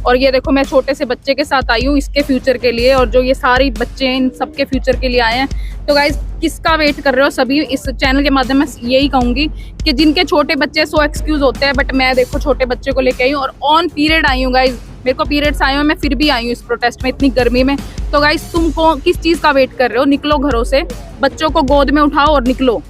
और ये देखो मैं छोटे से बच्चे के साथ आई हूँ इसके फ्यूचर के लिए, और जो ये सारी बच्चे हैं इन सबके फ्यूचर के लिए आए हैं। तो गाइज किसका वेट कर रहे हो सभी? इस चैनल के माध्यम से यही कहूंगी कि जिनके छोटे बच्चे सो एक्सक्यूज होते हैं, बट मैं देखो छोटे बच्चे को लेके आई हूँ और ऑन पीरियड आई हूँ गाइज। मेरे को पीरियड्स आए हुए, मैं फिर भी आई हूँ इस प्रोटेस्ट में इतनी गर्मी में। तो गाइज तुम किस चीज का वेट कर रहे हो? निकलो घरों से, बच्चों को गोद में उठाओ और निकलो।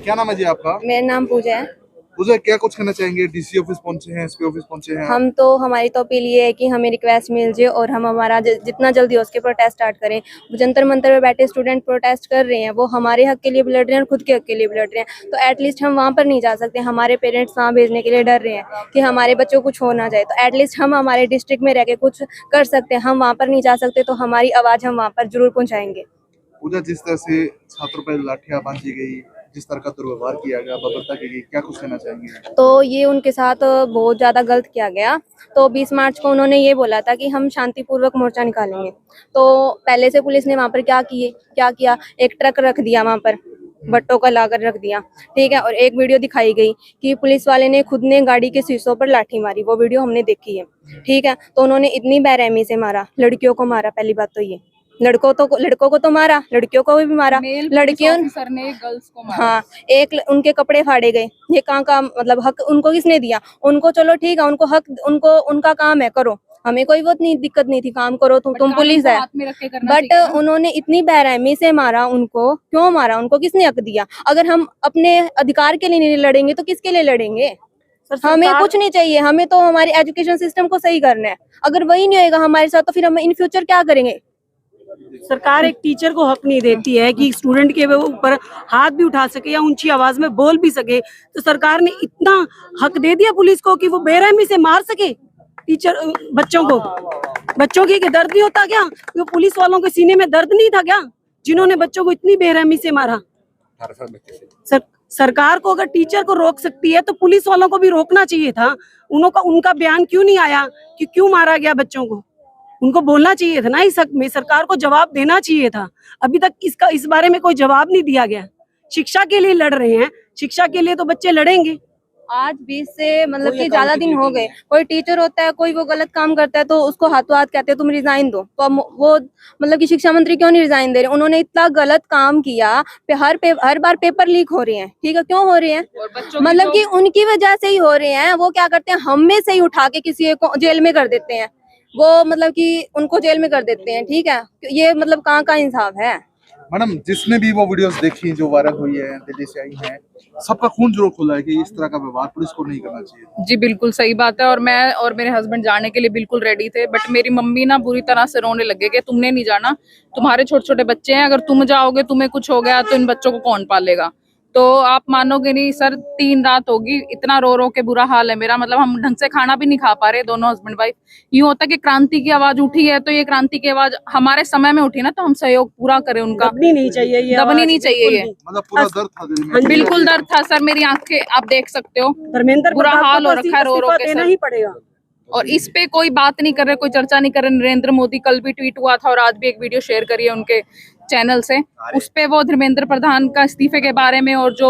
क्या नाम है जी आपका? मेरा नाम पूजा है। पूजा, क्या कुछ कहना चाहेंगे? डीसी ऑफिस पहुंचे हैं, एसपी ऑफिस पहुंचे हैं। हमारी तो अपील ये है कि हमें रिक्वेस्ट मिल जाए और हम हमारा जितना जल्दी हो उसके प्रोटेस्ट स्टार्ट करें। जंतर मंतर में बैठे स्टूडेंट प्रोटेस्ट कर रहे हैं, वो हमारे हक के लिए भी लड़ रहे हैं और खुद के हक के लिए भी लड़ रहे हैं। तो एटलीस्ट हम वहाँ पर नहीं जा सकते, हमारे पेरेंट्स वहाँ भेजने के लिए डर रहे हैं कि हमारे बच्चों को कुछ हो ना जाए। तो एटलीस्ट हम हमारे डिस्ट्रिक्ट में रह के कुछ कर सकते हैं। हम वहाँ पर नहीं जा सकते तो हमारी आवाज़ हम वहाँ पर जरूर पहुँचाएंगे। पूजा, जिस तरह से छात्रों पर लाठियां बांधी गई, जिस तरह का दुर्व्यवहार किया गया, बर्बरता की गई, क्या कुछ कहना चाहेंगे? तो ये उनके साथ बहुत ज़्यादा गलत किया गया। तो 20 मार्च को उन्होंने ये बोला था कि हम शांतिपूर्वक मोर्चा निकालेंगे। तो पहले से पुलिस ने वहाँ पर क्या किया, एक ट्रक रख दिया वहाँ पर, भट्टों का लाकर रख दिया, ठीक है। और एक वीडियो दिखाई गई कि पुलिस वाले ने खुद ने गाड़ी के शीशों पर लाठी मारी, वो वीडियो हमने देखी है, ठीक है। तो उन्होंने इतनी बेरहमी से मारा, लड़कियों को मारा। पहली बात तो ये, लड़कों को तो मारा, लड़कियों को भी मारा। लड़कियों ने गर्ल्स को मारा। हाँ, उनके कपड़े फाड़े गए। ये कहाँ का मतलब हक उनको किसने दिया? उनको चलो ठीक है, उनको हक, उनका काम है, करो, हमें कोई बहुत नहीं दिक्कत नहीं थी, काम करो, तुम पुलिस है। बट उन्होंने इतनी बेरहमी से मारा उनको। क्यों मारा? उनको किसने हक दिया? अगर हम अपने अधिकार के लिए नहीं लड़ेंगे तो किसके लिए लड़ेंगे? हमें कुछ नहीं चाहिए, हमें तो हमारी एजुकेशन सिस्टम को सही करना है। अगर वही नहीं होगा हमारे साथ तो फिर हम इन फ्यूचर क्या करेंगे? सरकार एक टीचर को हक नहीं देती है कि स्टूडेंट के ऊपर हाथ भी उठा सके या ऊंची आवाज में बोल भी सके। तो सरकार ने इतना हक दे दिया पुलिस को कि वो बेरहमी से मार सके टीचर बच्चों को। बच्चों की दर्द नहीं होता क्या? वो पुलिस वालों के सीने में दर्द नहीं था क्या, जिन्होंने बच्चों को इतनी बेरहमी से मारा? सरकार को अगर टीचर को रोक सकती है तो पुलिस वालों को भी रोकना चाहिए था। उनका बयान क्यों नहीं आया कि क्यों मारा गया बच्चों को? उनको बोलना चाहिए था ना इस हक में, सरकार को जवाब देना चाहिए था। अभी तक इस बारे में कोई जवाब नहीं दिया गया। शिक्षा के लिए लड़ रहे हैं, शिक्षा के लिए तो बच्चे लड़ेंगे। आज 20 से मतलब कि ज्यादा दिन हो गए, कोई टीचर होता है, कोई वो गलत काम करता है तो उसको हाथों हाथ कहते हैं तुम रिजाइन दो। तो वो मतलब कि शिक्षा मंत्री क्यों नहीं रिजाइन दे रहे? उन्होंने इतना गलत काम किया, हर बार पेपर लीक हो रहे हैं, ठीक है। क्यों हो रहे हैं? मतलब कि उनकी वजह से ही हो रहे हैं। वो क्या करते हैं, हम में से ही उठा के किसी एक को जेल में कर देते हैं। वो मतलब कि उनको जेल में कर देते हैं, ठीक है। ये मतलब कहाँ का इंसाफ है? मैडम, जिसने भी वो वीडियोस देखी जो वायरल हुई है, दिल्ली से आई है, सबका खून जरूर खुला है कि इस तरह का व्यवहार पुलिस को नहीं करना चाहिए। जी बिल्कुल सही बात है। और मैं और मेरे हस्बैंड जाने के लिए बिल्कुल रेडी थे, बट मेरी मम्मी ना बुरी तरह से रोने लगे कि तुमने नहीं जाना, तुम्हारे छोटे छोटे बच्चे हैं, अगर तुम जाओगे तुम्हें कुछ हो गया तो इन बच्चों को कौन पालेगा? तो आप मानोगे नहीं सर, 3 रात होगी, इतना रो रो के बुरा हाल है मेरा। मतलब हम ढंग से खाना भी नहीं खा पा रहे दोनों हस्बैंड वाइफ। यूं होता कि क्रांति की आवाज उठी है तो ये क्रांति की आवाज हमारे समय में उठी ना, तो हम सहयोग पूरा करें उनका। दबनी नहीं चाहिए ये, दबनी नहीं चाहिए ये। मतलब पूरा दर्द था दिल में। बिल्कुल दर्द था सर, मेरी आंखें आप देख सकते हो, बुरा हाल हो रखा है रो रो के। देना ही पड़ेगा। और इस पे कोई बात नहीं कर रहे, कोई चर्चा नहीं कर रहे। नरेंद्र मोदी कल भी ट्वीट हुआ था और आज भी एक वीडियो शेयर करी है उनके चैनल से, उस पे वो धर्मेंद्र प्रधान का इस्तीफे के बारे में और जो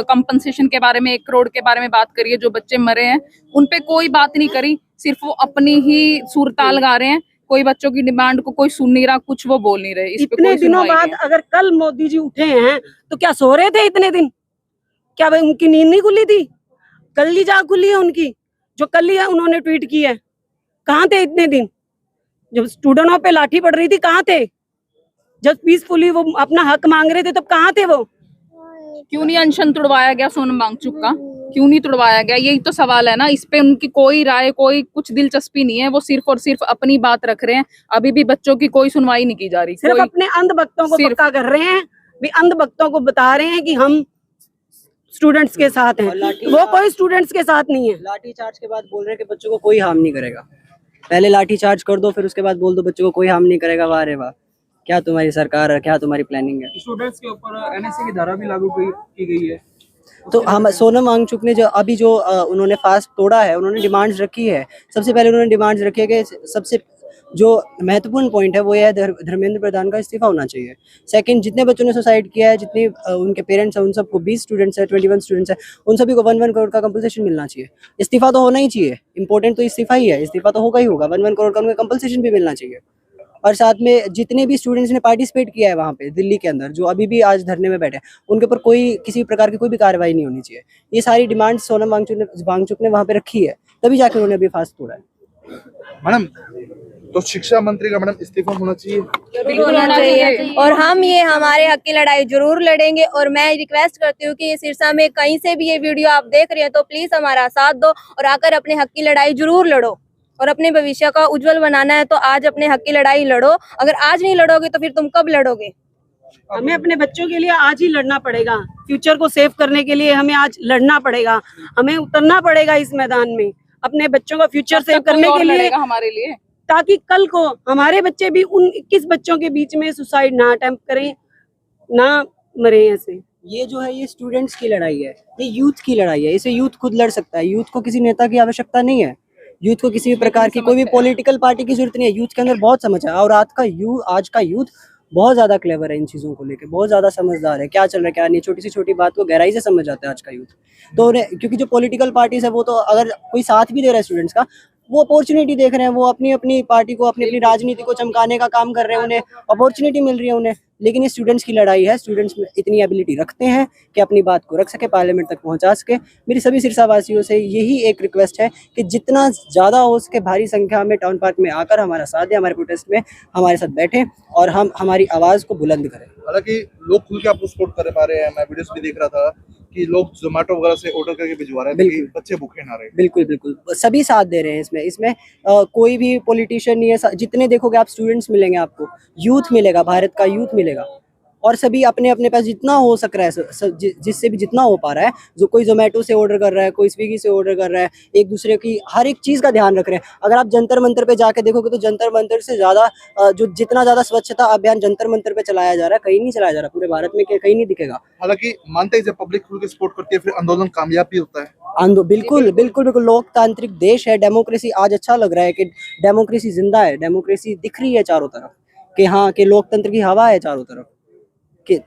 कंपनसेशन के बारे में, 1 करोड़ के बारे में बात करी है, जो बच्चे मरे हैं उन पे कोई बात नहीं करी। सिर्फ वो अपनी ही सुरताल गा रहे हैं, कोई बच्चों की डिमांड को कोई सुन नहीं रहा, कुछ वो बोल नहीं रहे। इस पे इतने दिनों बाद अगर कल मोदी जी उठे हैं तो क्या सो रहे थे इतने दिन? क्या उनकी नींद नहीं खुली थी? कल ही जाग खुली है उनकी, जो कल ही उन्होंने ट्वीट की है। कहाँ थे इतने दिन? जब स्टूडेंटों पे लाठी पड़ रही थी कहाँ थे? जब पीसफुली वो अपना हक मांग रहे थे तब कहाँ थे वो? क्यों नहीं अनशन तुड़वाया गया सोनम वांगचुक का? क्यों नहीं तुड़वाया गया? यही तो सवाल है ना। इस पे उनकी कोई राय, कोई कुछ दिलचस्पी नहीं है। वो सिर्फ और सिर्फ अपनी बात रख रहे हैं। अभी भी बच्चों की कोई सुनवाई नहीं की जा रही। सिर्फ अपने अंधभक्तों को पक्का कर रहे हैं, भी अंधभक्तों को बता रहे हैं कि हम स्टूडेंट्स के साथ हैं। वो कोई स्टूडेंट्स के साथ नहीं है। लाठी चार्ज के बाद बोल रहे हैं कि बच्चों को कोई हार्म नहीं करेगा। पहले लाठी चार्ज कर दो, फिर उसके बाद बोल दो बच्चों को कोई हार्म नहीं करेगा। वाह रे वाह, क्या तुम्हारी सरकार है, क्या तुम्हारी प्लानिंग है। स्टूडेंट्स के ऊपर एनएसए की धारा भी लागू की गई है। तो हम सोनम वांगचुक ने जो अभी जो उन्होंने फास्ट तोड़ा है, उन्होंने डिमांड्स रखी है। सबसे पहले उन्होंने डिमांड्स रखी है कि सबसे जो महत्वपूर्ण पॉइंट है वो यह धर्मेंद्र प्रधान का इस्तीफा होना चाहिए। सेकंड, जितने बच्चों ने सुसाइड किया है, जितने उनके पेरेंट्स हैं, उन सबको 20 स्टूडेंट्स हैं, 21 स्टूडेंट्स हैं, उन सभी को 1-1 करोड़ का कंपनसेशन मिलना चाहिए। इस्तीफा तो होना ही चाहिए, इंपॉर्टेंट तो इस्तीफा ही है, इस्तीफा तो होगा ही होगा। 1-1 करोड़ का उनका कंपनसेशन भी मिलना चाहिए। और साथ में जितने भी स्टूडेंट्स ने पार्टिसिपेट किया है वहाँ पे दिल्ली के अंदर, जो अभी भी आज धरने में बैठे हैं, उनके ऊपर कोई किसी प्रकार की कोई भी कार्रवाई नहीं होनी चाहिए। ये सारी डिमांड सोनम वांगचुक ने वहाँ पे रखी है, तभी जाकर उन्होंने अभी फास्ट तोड़ा है। मैडम, तो शिक्षा मंत्री का मैडम इस्तीफा होना चाहिए। बिल्कुल होना चाहिए, और हम ये हमारे हक की लड़ाई जरूर लड़ेंगे। और मैं रिक्वेस्ट करती हूँ कि ये सिरसा में कहीं से भी ये वीडियो आप देख रहे हैं तो प्लीज हमारा साथ दो और आकर अपने हक की लड़ाई जरूर लड़ो। और अपने भविष्य का उज्जवल बनाना है तो आज अपने हक की लड़ाई लड़ो। अगर आज नहीं लड़ोगे तो फिर तुम कब लड़ोगे? हमें अपने बच्चों के लिए आज ही लड़ना पड़ेगा। फ्यूचर को सेव करने के लिए हमें आज लड़ना पड़ेगा, हमें उतरना पड़ेगा इस मैदान में अपने बच्चों का फ्यूचर सेव करने के लिए, हमारे लिए, ताकि कल को हमारे बच्चे भी उन 21 बच्चों के बीच में सुसाइड ना अटेम्प्ट करें, ना मरे ऐसे। ये जो है ये स्टूडेंट्स की लड़ाई है, ये यूथ की लड़ाई है। इसे यूथ खुद लड़ सकता है। यूथ को किसी नेता की आवश्यकता नहीं है, यूथ को किसी भी प्रकार की कोई भी पॉलिटिकल पार्टी की जरूरत नहीं है। यूथ के अंदर बहुत समझ है, और आज का यूथ बहुत ज्यादा क्लेवर है, इन चीजों को लेकर बहुत ज्यादा समझदार है, क्या चल रहा है क्या नहीं, छोटी से छोटी बात को गहराई से समझ जाता है आज का यूथ। तो क्योंकि जो पॉलिटिकल पार्टीज है वो तो अगर कोई साथ भी दे रहा है स्टूडेंट्स का, वो अपॉर्चुनिटी देख रहे हैं, वो अपनी अपनी पार्टी को, अपनी अपनी राजनीति को चमकाने का काम कर रहे हैं, उन्हें अपॉर्चुनिटी मिल रही है उन्हें। लेकिन ये स्टूडेंट्स की लड़ाई है, स्टूडेंट्स में इतनी एबिलिटी रखते हैं कि अपनी बात को रख सके, पार्लियामेंट तक पहुंचा सके। मेरी सभी सिरसा वासियों से यही एक रिक्वेस्ट है कि जितना ज़्यादा हो सके भारी संख्या में टाउन पार्क में आकर हमारा साथ दें, हमारे प्रोटेस्ट में हमारे साथ बैठें और हम हमारी आवाज़ को बुलंद करें। हालांकि लोग खुल के आपको सपोर्ट कर पा रहे हैं, मैं वीडियोस भी देख रहा था कि लोग जोमेटो वगैरह से ऑर्डर करके भिजवा रहे हैं ताकि बच्चे भूखे ना रहे। बिल्कुल बिल्कुल, सभी साथ दे रहे हैं इसमें कोई भी पॉलिटिशियन नहीं है। जितने देखोगे आप स्टूडेंट्स मिलेंगे, आपको यूथ मिलेगा, भारत का यूथ मिलेगा, और सभी अपने अपने पास जितना हो सक रहा है, जिससे भी जितना हो पा रहा है, जो कोई जोमेटो से ऑर्डर कर रहा है, कोई स्विगी से ऑर्डर कर रहा है, एक दूसरे की हर एक चीज़ का ध्यान रख रहे हैं। अगर आप जंतर मंतर पे जाके देखोगे तो जंतर मंतर से ज़्यादा जो जितना ज़्यादा स्वच्छता अभियान जंतर मंतर पे चलाया जा रहा है, कहीं नहीं चलाया जा रहा, पूरे भारत में कहीं नहीं दिखेगा। हालांकि मानते हैं जब पब्लिक खुल के सपोर्ट करती है फिर आंदोलन कामयाब भी होता है। बिल्कुल बिल्कुल बिल्कुल, लोकतांत्रिक देश है, डेमोक्रेसी। आज अच्छा लग रहा है कि डेमोक्रेसी जिंदा है, डेमोक्रेसी दिख रही है चारों तरफ, कि हाँ कि लोकतंत्र की हवा है चारों तरफ, कि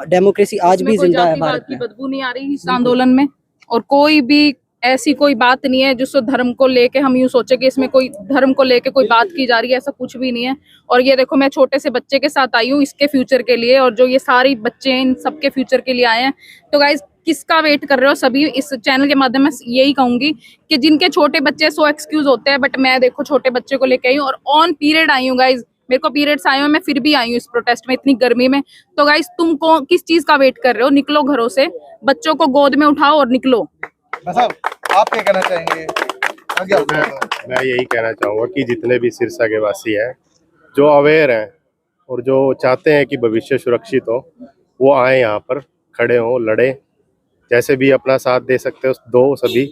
डेमोक्रेसी आज भी जिंदा है भारत में। बदबू नहीं आ रही इस आंदोलन में, और कोई भी ऐसी कोई बात नहीं है जिसको धर्म को लेके हम यूं सोचे कि इसमें कोई धर्म को लेके कोई बात की जा रही है, ऐसा कुछ भी नहीं है। और ये देखो, मैं छोटे से बच्चे के साथ आई हूँ इसके फ्यूचर के लिए, और जो ये सारी बच्चे हैं इन सबके फ्यूचर के लिए आए हैं। तो गाइज, किसका वेट कर रहे हो सभी? इस चैनल के माध्यम से यही कहूंगी कि जिनके छोटे बच्चे सो एक्सक्यूज होते हैं, बट मैं देखो छोटे बच्चे को लेके आई हूँ और ऑन पीरियड आई हूँ गाइज। मेरे को पीरियड्स आए हुए, मैं फिर भी आई हूँ इस प्रोटेस्ट में इतनी गर्मी में। तो गाइस, तुमको किस चीज का वेट कर रहे हो? निकलो घरों से, बच्चों को गोद में उठाओ और निकलो। साहब, आप क्या कहना चाहेंगे? आगे मैं यही कहना चाहूँगा कि जितने भी सिरसा के वासी हैं, जो अवेयर हैं और जो चाहते हैं कि भविष्य सुरक्षित हो, वो आए यहाँ पर, खड़े हों, लड़े, जैसे भी अपना साथ दे सकते हो दो सभी।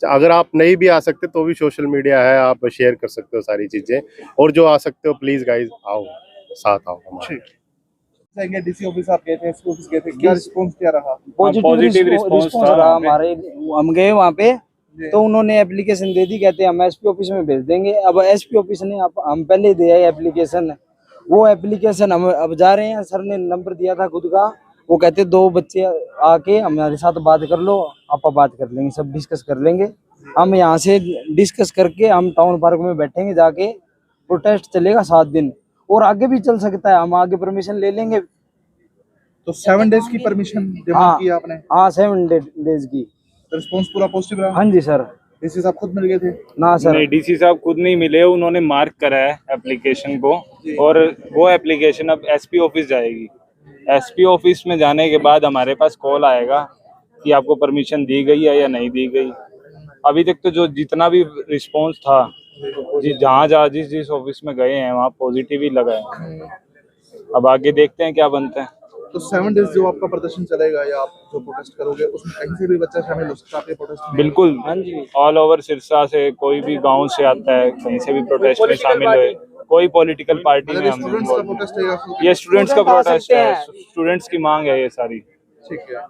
अगर आप नहीं भी आ सकते तो भी सोशल मीडिया है, आप शेयर कर सकते हो सारी चीजें, और जो आ सकते हो प्लीज गाइज आओ, साथ आओ हमारे। डीसी ऑफिस आप गए थे, एसपी ऑफिस गए थे, क्या रिस्पांस क्या रहा? पॉजिटिव रिस्पांस रहा हमारे। हम गए वहाँ पे तो उन्होंने एप्लीकेशन दे दी, कहते हैं हम एसपी ऑफिस में भेज देंगे। अब एसपी ऑफिस ने हम पहले दिया है एप्लीकेशन, वो एप्लीकेशन हम अब जा रहे हैं। सर ने नंबर दिया था खुद का, वो कहते 2 बच्चे आके हमारे साथ बात कर लो, आप बात कर लेंगे, सब डिस्कस कर लेंगे। हम यहाँ से डिस्कस करके हम टाउन पार्क में बैठेंगे, जाके प्रोटेस्ट चलेगा 7 दिन, और आगे भी चल सकता है, हम आगे परमिशन ले लेंगे। तो 7 डेज की परमिशन डिमांड की आपने? हाँ, 7 डेज की। रिस्पांस पूरा पॉजिटिव रहा? हाँ जी सर। डीसी साहब खुद मिल गए थे? ना सर, नहीं, डीसी साहब खुद नहीं मिले, उन्होंने मार्क करा है एप्लीकेशन को, और वो एप्लीकेशन अब एसपी ऑफिस जाएगी। एसपी ऑफिस में जाने के बाद हमारे पास कॉल आएगा कि आपको परमिशन दी गई है या नहीं दी गई। अभी तक तो जो जितना भी रिस्पांस था, जहाँ जिस ऑफिस में गए हैं वहाँ पॉजिटिव ही लगा है। अब आगे देखते हैं क्या बनता है। तो 7 डेज जो आपका प्रदर्शन चलेगा या आप जो प्रोटेस्ट करोगे, उसमें कहीं से भी बच्चा शामिल हो सकता है आपके प्रोटेस्ट में? बिल्कुल, ऑल ओवर सिरसा से, कोई भी गांव से आता है, कहीं से भी प्रोटेस्ट में शामिल हुए, कोई पॉलिटिकल पार्टी में हम स्टूडेंट्स का प्रोटेस्ट है या ये स्टूडेंट्स का प्रोटेस्ट है, स्टूडेंट्स की मांग है ये सारी। ठीक है।